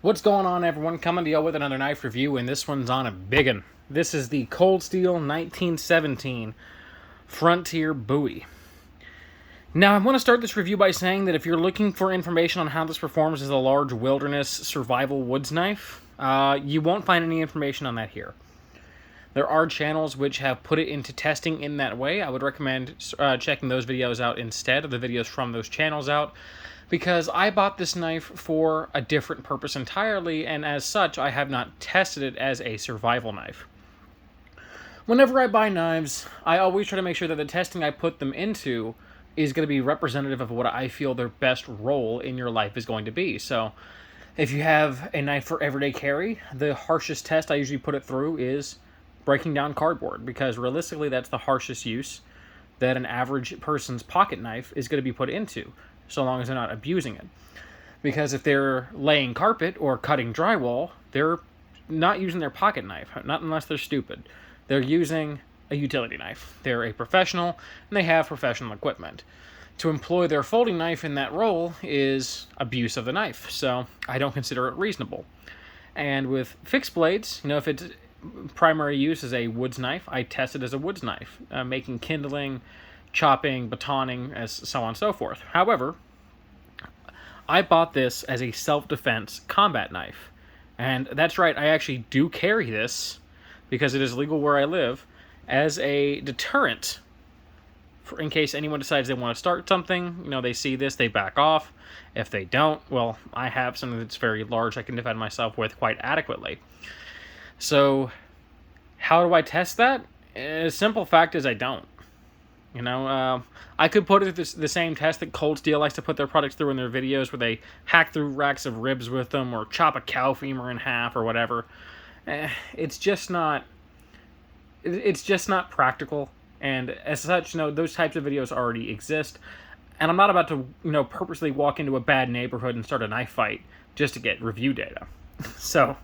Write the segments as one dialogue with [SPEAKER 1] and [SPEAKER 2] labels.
[SPEAKER 1] What's going on, everyone? Coming to you with another knife review, and this one's on a biggin. This is the Cold Steel 1917 Frontier Bowie. Now, I want to start this review by saying that if you're looking for information on how this performs as a large wilderness survival woods knife, you won't find any information on that here. There are channels which have put it into testing in that way. I would recommend checking those videos out instead of the videos from those channels out, because I bought this knife for a different purpose entirely, and as such, I have not tested it as a survival knife. Whenever I buy knives, I always try to make sure that the testing I put them into is going to be representative of what I feel their best role in your life is going to be. So, if you have a knife for everyday carry, the harshest test I usually put it through is breaking down cardboard, because realistically that's the harshest use that an average person's pocket knife is going to be put into, so long as they're not abusing it. Because if they're laying carpet or cutting drywall, they're not using their pocket knife, not unless they're stupid. They're using a utility knife. They're a professional, and they have professional equipment. To employ their folding knife in that role is abuse of the knife, so I don't consider it reasonable. And with fixed blades, if its primary use is a woods knife, I test it as a woods knife, making kindling, chopping, batoning, as so on and so forth. However, I bought this as a self-defense combat knife. And that's right, I actually do carry this, because it is legal where I live, as a deterrent in case anyone decides they want to start something. They see this, they back off. If they don't, well, I have something that's very large I can defend myself with quite adequately. So, how do I test that? A simple fact is I don't. I could put it the same test that Cold Steel likes to put their products through in their videos, where they hack through racks of ribs with them, or chop a cow femur in half, or whatever. It's just not practical, and as such, those types of videos already exist, and I'm not about to, purposely walk into a bad neighborhood and start a knife fight just to get review data. So,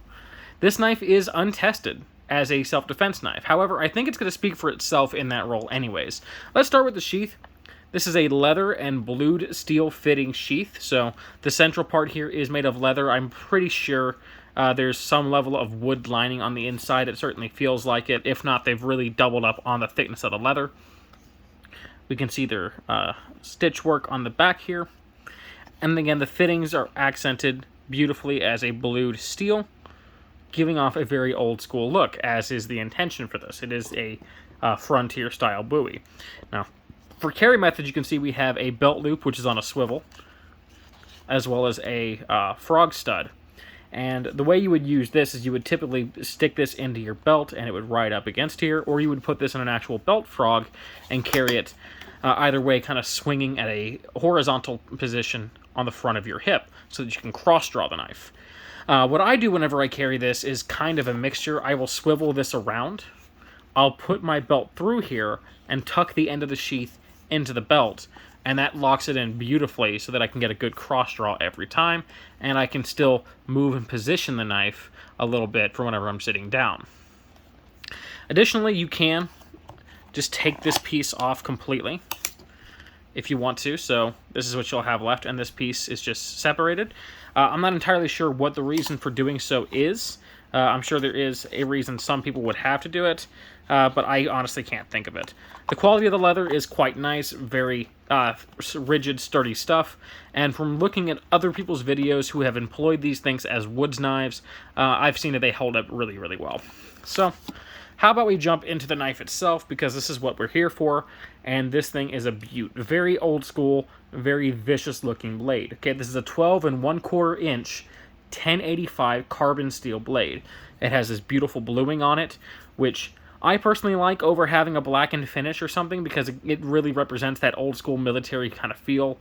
[SPEAKER 1] this knife is untested as a self-defense knife. However, I think it's going to speak for itself in that role anyways. Let's start with the sheath. This is a leather and blued steel fitting sheath, so the central part here is made of leather. I'm pretty sure there's some level of wood lining on the inside. It certainly feels like it. If not, they've really doubled up on the thickness of the leather. We can see their stitch work on the back here. And again, the fittings are accented beautifully as a blued steel, giving off a very old school look, as is the intention for this. It is a frontier style Bowie. Now, for carry methods, you can see we have a belt loop, which is on a swivel, as well as a frog stud. And the way you would use this is you would typically stick this into your belt and it would ride up against here, or you would put this in an actual belt frog and carry it either way, kind of swinging at a horizontal position on the front of your hip so that you can cross draw the knife. What I do whenever I carry this is kind of a mixture. I will swivel this around, I'll put my belt through here and tuck the end of the sheath into the belt, and that locks it in beautifully so that I can get a good cross draw every time, and I can still move and position the knife a little bit for whenever I'm sitting down. Additionally, you can just take this piece off completely if you want to, so this is what you'll have left, and this piece is just separated. I'm not entirely sure what the reason for doing so is. I'm sure there is a reason some people would have to do it, but I honestly can't think of it. The quality of the leather is quite nice, very rigid, sturdy stuff, and from looking at other people's videos who have employed these things as woods knives, I've seen that they hold up really, really well. So, how about we jump into the knife itself, because this is what we're here for, and this thing is a beaut. Very old school, very vicious looking blade. Okay, this is a 12 1/4 inch 1085 carbon steel blade. It has this beautiful bluing on it, which I personally like over having a blackened finish or something, because it really represents that old school military kind of feel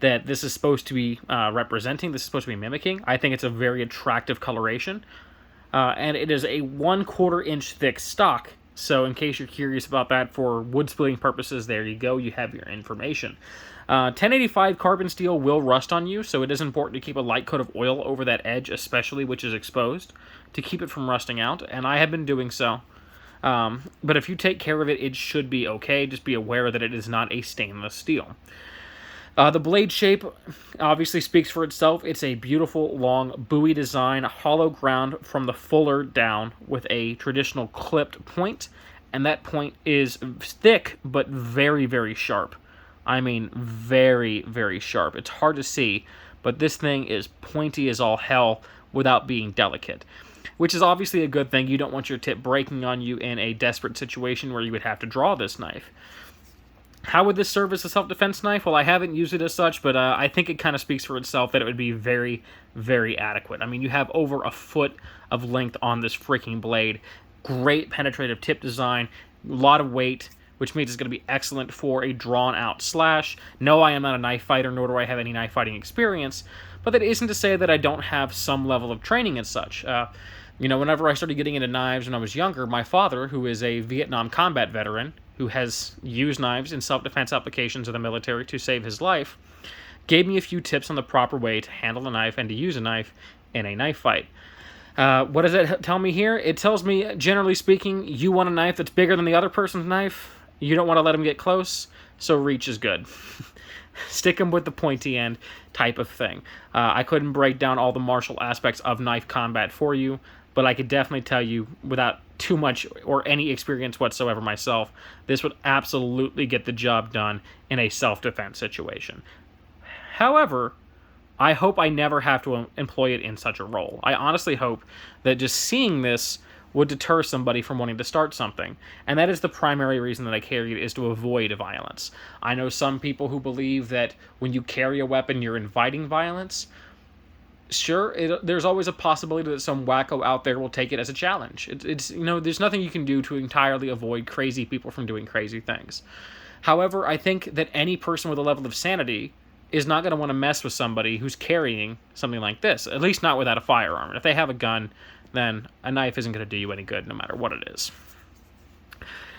[SPEAKER 1] that this is supposed to be representing, this is supposed to be mimicking. I think it's a very attractive coloration. And it is a 1/4 inch thick stock, so in case you're curious about that for wood splitting purposes, there you go, you have your information. 1085 carbon steel will rust on you, so it is important to keep a light coat of oil over that edge, especially which is exposed, to keep it from rusting out, and I have been doing so. But if you take care of it, it should be okay. Just be aware that it is not a stainless steel. The blade shape obviously speaks for itself. It's a beautiful, long Bowie design, hollow ground from the fuller down with a traditional clipped point, and that point is thick but very, very sharp. I mean, very, very sharp. It's hard to see, but this thing is pointy as all hell without being delicate, which is obviously a good thing. You don't want your tip breaking on you in a desperate situation where you would have to draw this knife. How would this serve as a self-defense knife? Well, I haven't used it as such, but I think it kind of speaks for itself that it would be very, very adequate. I mean, you have over a foot of length on this freaking blade. Great penetrative tip design, a lot of weight, which means it's going to be excellent for a drawn-out slash. No, I am not a knife fighter, nor do I have any knife fighting experience, but that isn't to say that I don't have some level of training and such. Whenever I started getting into knives when I was younger, my father, who is a Vietnam combat veteran, who has used knives in self-defense applications of the military to save his life, gave me a few tips on the proper way to handle a knife and to use a knife in a knife fight. What does it tell me here? It tells me, generally speaking, you want a knife that's bigger than the other person's knife. You don't want to let them get close, so reach is good. Stick them with the pointy end type of thing. I couldn't break down all the martial aspects of knife combat for you, but I could definitely tell you, without too much or any experience whatsoever myself, this would absolutely get the job done in a self-defense situation. However, I hope I never have to employ it in such a role. I honestly hope that just seeing this would deter somebody from wanting to start something, and that is the primary reason that I carry it, is to avoid violence. I know some people who believe that when you carry a weapon, you're inviting violence. Sure, there's always a possibility that some wacko out there will take it as a challenge. There's nothing you can do to entirely avoid crazy people from doing crazy things. However, I think that any person with a level of sanity is not going to want to mess with somebody who's carrying something like this, at least not without a firearm. And if they have a gun, then a knife isn't going to do you any good no matter what it is.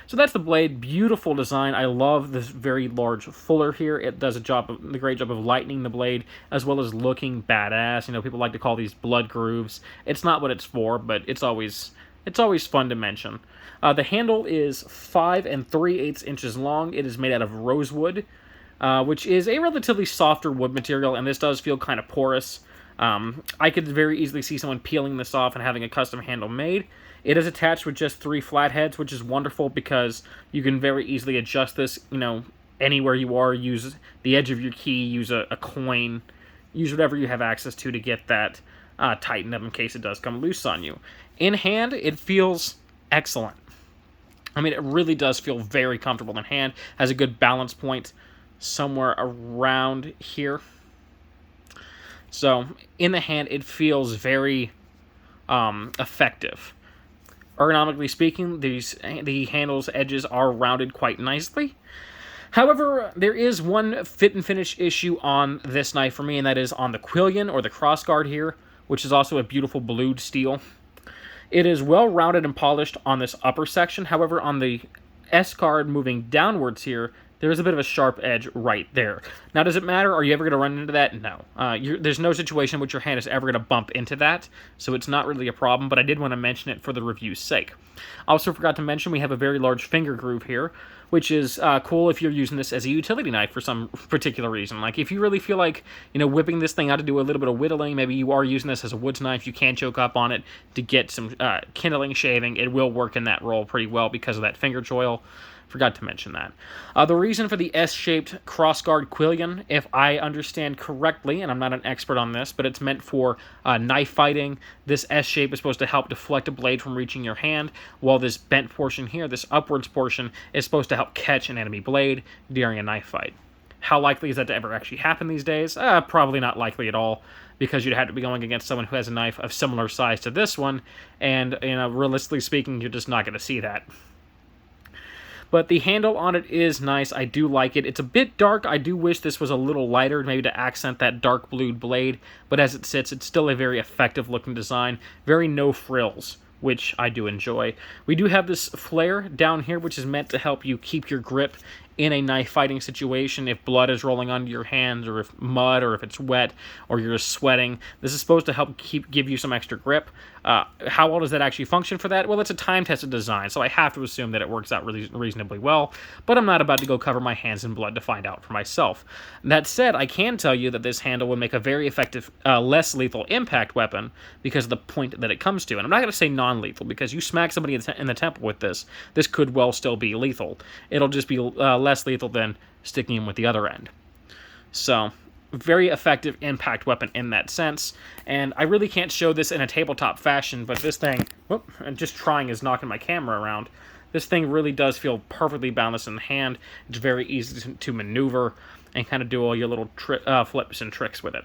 [SPEAKER 1] So that's the blade. Beautiful design. I love this very large fuller here. It does the great job of lightening the blade as well as looking badass. People like to call these blood grooves. It's not what it's for, but it's always fun to mention. The handle is 5 3/8 inches long. It is made out of rosewood, which is a relatively softer wood material, and this does feel kind of porous. I could very easily see someone peeling this off and having a custom handle made. It is attached with just 3 flat heads, which is wonderful because you can very easily adjust this, anywhere you are. Use the edge of your key, use a coin, use whatever you have access to get that tightened up in case it does come loose on you. In hand, it feels excellent. I mean, it really does feel very comfortable in hand. Has a good balance point somewhere around here. So, in the hand, it feels very effective. Ergonomically speaking, the handle's edges are rounded quite nicely. However, there is one fit and finish issue on this knife for me, and that is on the quillion, or the crossguard here, which is also a beautiful blued steel. It is well rounded and polished on this upper section. However, on the S-guard moving downwards here, there is a bit of a sharp edge right there. Now, does it matter? Are you ever going to run into that? No. There's no situation in which your hand is ever going to bump into that, so it's not really a problem, but I did want to mention it for the review's sake. I also forgot to mention we have a very large finger groove here, which is cool if you're using this as a utility knife for some particular reason. Like, if you really feel like, whipping this thing out to do a little bit of whittling, maybe you are using this as a woods knife, you can choke up on it to get some kindling, shaving. It will work in that role pretty well because of that finger choil. Forgot to mention that. The reason for the S-shaped crossguard quillion, if I understand correctly, and I'm not an expert on this, but it's meant for knife fighting. This S-shape is supposed to help deflect a blade from reaching your hand, while this bent portion here, this upwards portion, is supposed to help catch an enemy blade during a knife fight. How likely is that to ever actually happen these days? Probably not likely at all, because you'd have to be going against someone who has a knife of similar size to this one, and realistically speaking, you're just not going to see that. But the handle on it is nice. I do like it. It's a bit dark. I do wish this was a little lighter, maybe to accent that dark blued blade. But as it sits, it's still a very effective looking design. Very no frills, which I do enjoy. We do have this flare down here, which is meant to help you keep your grip in a knife fighting situation, if blood is rolling onto your hands, or if mud, or if it's wet, or you're sweating. This is supposed to help give you some extra grip. How well does that actually function for that? Well, it's a time-tested design, so I have to assume that it works out really reasonably well, but I'm not about to go cover my hands in blood to find out for myself. That said, I can tell you that this handle would make a very effective, less lethal impact weapon because of the point that it comes to. And I'm not going to say non-lethal, because you smack somebody in the temple with this could well still be lethal. It'll just be less lethal than sticking him with the other end. So, very effective impact weapon in that sense. And I really can't show this in a tabletop fashion, but this thing, and just trying is knocking my camera around. This thing really does feel perfectly balanced in the hand. It's very easy to maneuver and kind of do all your little flips and tricks with it.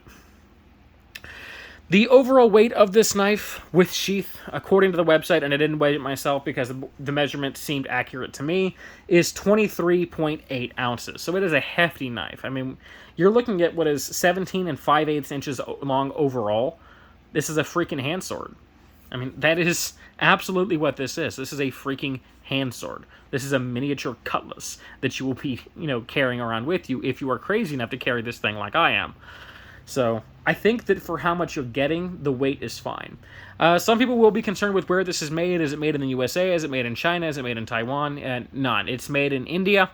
[SPEAKER 1] The overall weight of this knife with sheath, according to the website, and I didn't weigh it myself because the measurement seemed accurate to me, is 23.8 ounces. So it is a hefty knife. I mean, you're looking at what is 17 5/8 inches long overall. This is a freaking hand sword. I mean, that is absolutely what this is. This is a freaking hand sword. This is a miniature cutlass that you will be, carrying around with you if you are crazy enough to carry this thing like I am. So I think that for how much you're getting, the weight is fine. Some people will be concerned with where this is made. Is it made in the USA? Is it made in China? Is it made in Taiwan? None. It's made in India.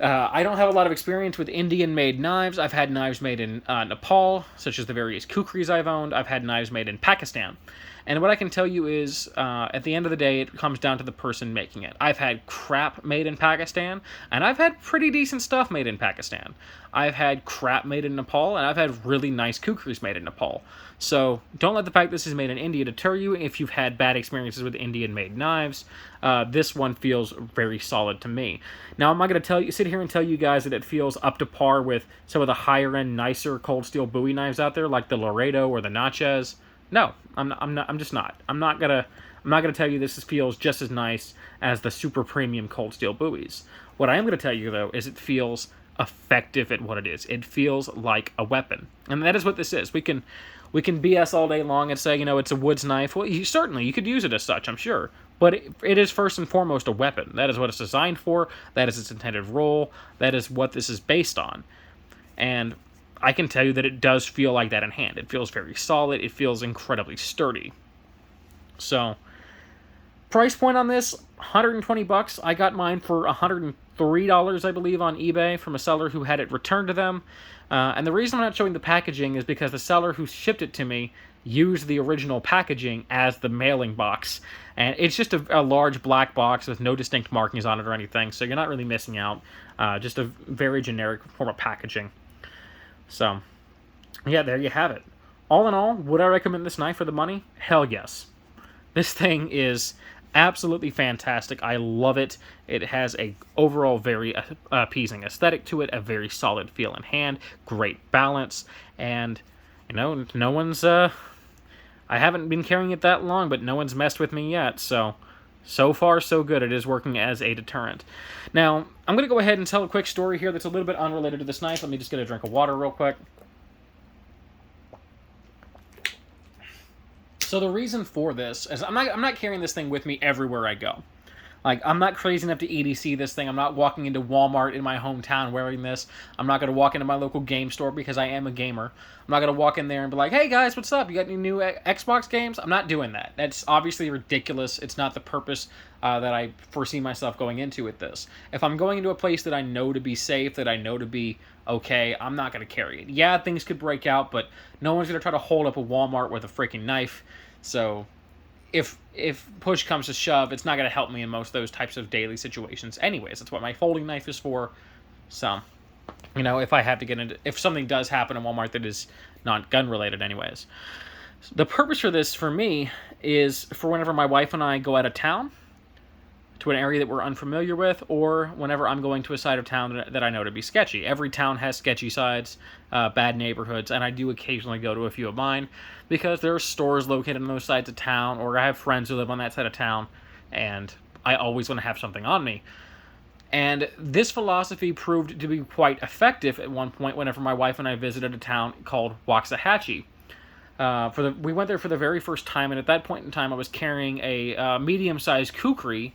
[SPEAKER 1] I don't have a lot of experience with Indian-made knives. I've had knives made in Nepal, such as the various kukris I've owned. I've had knives made in Pakistan. And what I can tell you is, at the end of the day, it comes down to the person making it. I've had crap made in Pakistan, and I've had pretty decent stuff made in Pakistan. I've had crap made in Nepal, and I've had really nice kukris made in Nepal. So don't let the fact this is made in India deter you if you've had bad experiences with Indian-made knives. This one feels very solid to me. Now, I'm not going to sit here and tell you guys that it feels up to par with some of the higher-end, nicer cold steel Bowie knives out there, like the Laredo or the Natchez. No, I'm just not. I'm not gonna tell you this feels just as nice as the super premium cold steel Bowies. What I am gonna tell you though is it feels effective at what it is. It feels like a weapon, and that is what this is. We can BS all day long and say it's a woods knife. Well, you could use it as such, I'm sure, but it is first and foremost a weapon. That is what it's designed for. That is its intended role. That is what this is based on, and I can tell you that it does feel like that in hand. It feels very solid. It feels incredibly sturdy. So, price point on this, $120. I got mine for $103, I believe, on eBay from a seller who had it returned to them. And the reason I'm not showing the packaging is because the seller who shipped it to me used the original packaging as the mailing box. And it's just a large black box with no distinct markings on it or anything, so you're not really missing out. Just a very generic form of packaging. So, yeah, there you have it. All in all, would I recommend this knife for the money? Hell yes. This thing is absolutely fantastic. I love it. It has a overall very appeasing aesthetic to it, a very solid feel in hand, great balance, and, no one's, I haven't been carrying it that long, but no one's messed with me yet, so far, so good. It is working as a deterrent. Now, I'm going to go ahead and tell a quick story here that's a little bit unrelated to this knife. Let me just get a drink of water real quick. So the reason for this is I'm not carrying this thing with me everywhere I go. Like, I'm not crazy enough to EDC this thing. I'm not walking into Walmart in my hometown wearing this. I'm not going to walk into my local game store because I am a gamer. I'm not going to walk in there and be like, hey guys, what's up? You got any new Xbox games? I'm not doing that. That's obviously ridiculous. It's not the purpose that I foresee myself going into with this. If I'm going into a place that I know to be safe, that I know to be okay, I'm not going to carry it. Yeah, things could break out, but no one's going to try to hold up a Walmart with a freaking knife. So if push comes to shove, it's not going to help me in most of those types of daily situations anyways. That's what my folding knife is for. So, if I have to get into... if something does happen in Walmart that is not gun-related anyways. The purpose for this, for me, is for whenever my wife and I go out of town to an area that we're unfamiliar with, or whenever I'm going to a side of town that I know to be sketchy. Every town has sketchy sides, bad neighborhoods, and I do occasionally go to a few of mine because there are stores located on those sides of town, or I have friends who live on that side of town, and I always want to have something on me. And this philosophy proved to be quite effective at one point whenever my wife and I visited a town called Waxahachie. We went there for the very first time, and at that point in time I was carrying a medium-sized kukri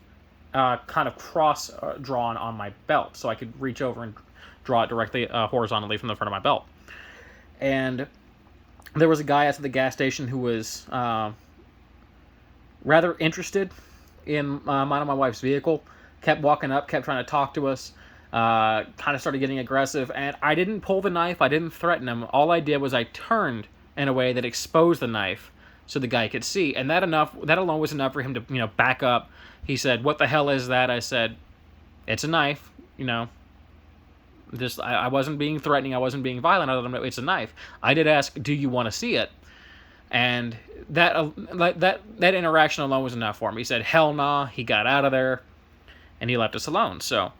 [SPEAKER 1] kind of cross drawn on my belt, so I could reach over and draw it directly horizontally from the front of my belt. And there was a guy at the gas station who was rather interested in mine and my wife's vehicle, kept walking up, kept trying to talk to us, kind of started getting aggressive, and I didn't pull the knife, I didn't threaten him. All I did was I turned in a way that exposed the knife so the guy could see, and that alone was enough for him to, back up. He said, "What the hell is that?" I said, "It's a knife, Just I wasn't being threatening, I wasn't being violent. I let him know it's a knife. I did ask, "Do you want to see it?" And that interaction alone was enough for him. He said, "Hell nah." He got out of there, and he left us alone. So,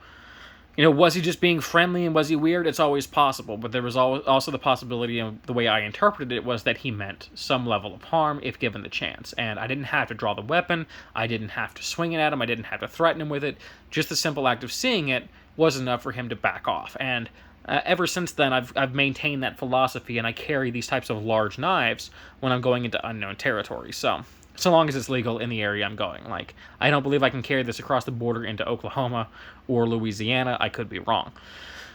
[SPEAKER 1] was he just being friendly and was he weird? It's always possible, but there was also the possibility of the way I interpreted it was that he meant some level of harm if given the chance. And I didn't have to draw the weapon. I didn't have to swing it at him. I didn't have to threaten him with it. Just the simple act of seeing it was enough for him to back off. And ever since then, I've maintained that philosophy, and I carry these types of large knives when I'm going into unknown territory. So long as it's legal in the area I'm going. Like, I don't believe I can carry this across the border into Oklahoma or Louisiana. I could be wrong.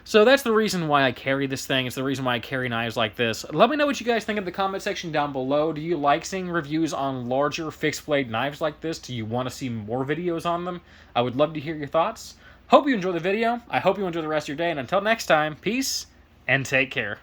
[SPEAKER 1] So that's the reason why I carry this thing. It's the reason why I carry knives like this. Let me know what you guys think in the comment section down below. Do you like seeing reviews on larger fixed blade knives like this? Do you want to see more videos on them? I would love to hear your thoughts. Hope you enjoy the video. I hope you enjoy the rest of your day. And until next time, peace and take care.